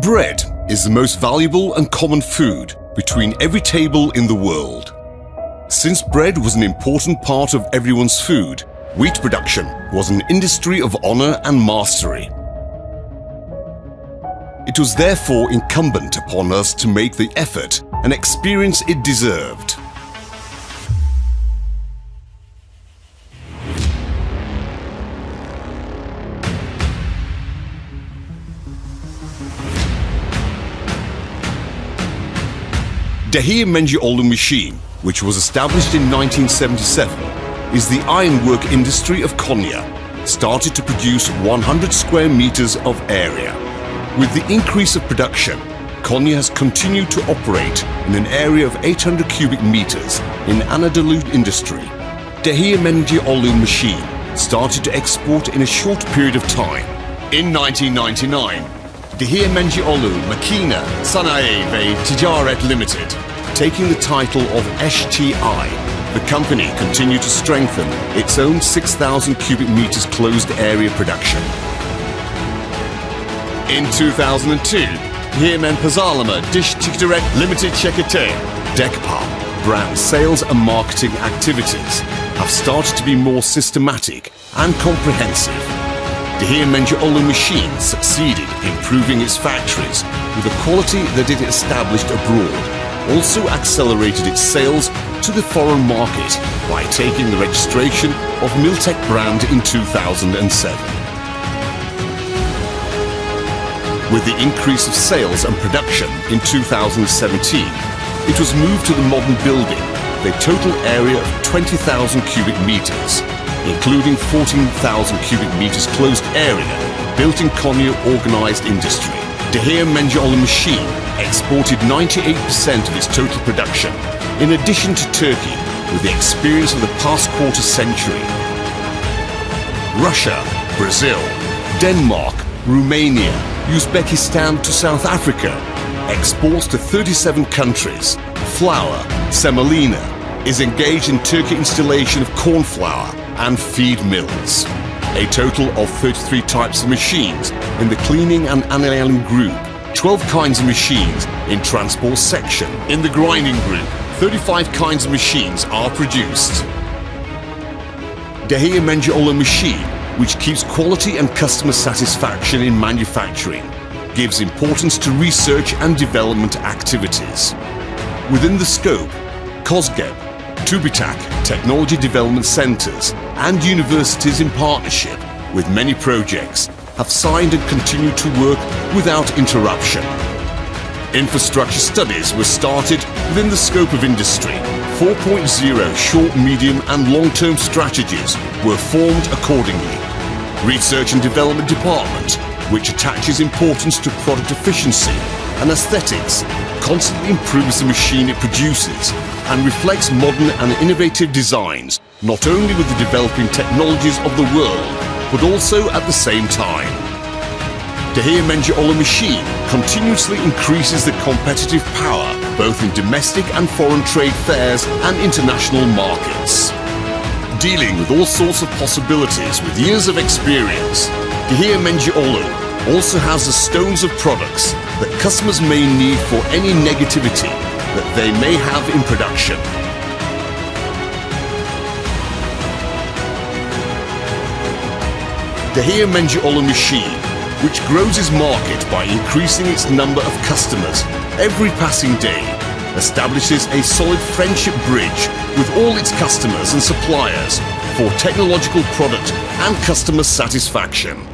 Bread is the most valuable and common food between every table in the world. Since bread was an important part of everyone's food, wheat production was an industry of honor and mastery. It was therefore incumbent upon us to make the effort and experience it deserved. Dehir Mengiolu machine, which was established in 1977, is the ironwork industry of Konya, started to produce 100 square meters of area. With the increase of production, Konya has continued to operate in an area of 800 cubic meters in Anadolu industry. Dehir Mengiolu machine started to export in a short period of time. In 1999, Dehir Mengiolu Makina Sanayi ve Ticaret Limited, taking the title of HTI, the company continued to strengthen its own 6,000 cubic meters closed area production. In 2002, Dehir Pazarlama Dish Ticaret Limited Şirketi, DECPA, brand sales and marketing activities have started to be more systematic and comprehensive. Dehir Mengiolu machine succeeded in improving its factories with the quality that it established abroad, also accelerated its sales to the foreign market by taking the registration of MILLTECH brand in 2007. With the increase of sales and production in 2017, it was moved to the modern building with a total area of 20,000 cubic meters, including 14,000 cubic meters closed area built in Konya organized industry. Dehir Mengiolu machine exported 98% of its total production, in addition to Turkey, with the experience of the past quarter century. Russia, Brazil, Denmark, Romania, Uzbekistan to South Africa, exports to 37 countries. Flour, semolina, is engaged in Turkey installation of corn flour and feed mills. A total of 33 types of machines in the cleaning and annealing group, 12 kinds of machines in transport section. In the grinding group, 35 kinds of machines are produced. Dehir Mengiolu machine, which keeps quality and customer satisfaction in manufacturing, gives importance to research and development activities. Within the scope, KOSGEB, TÜBİTAK Technology Development Centers and universities in partnership with many projects have signed and continue to work without interruption. Infrastructure studies were started within the scope of industry. 4.0 short, medium and long-term strategies were formed accordingly. Research and Development Department, which attaches importance to product efficiency and aesthetics, constantly improves the machine it produces and reflects modern and innovative designs, not only with the developing technologies of the world, but also at the same time. Dehir Mengiolu machine continuously increases the competitive power both in domestic and foreign trade fairs and international markets. Dealing with all sorts of possibilities with years of experience, Dehir Mengiolu also has the stones of products that customers may need for any negativity that they may have in production. Dehir Mengiolu machine, which grows its market by increasing its number of customers every passing day, establishes a solid friendship bridge with all its customers and suppliers for technological product and customer satisfaction.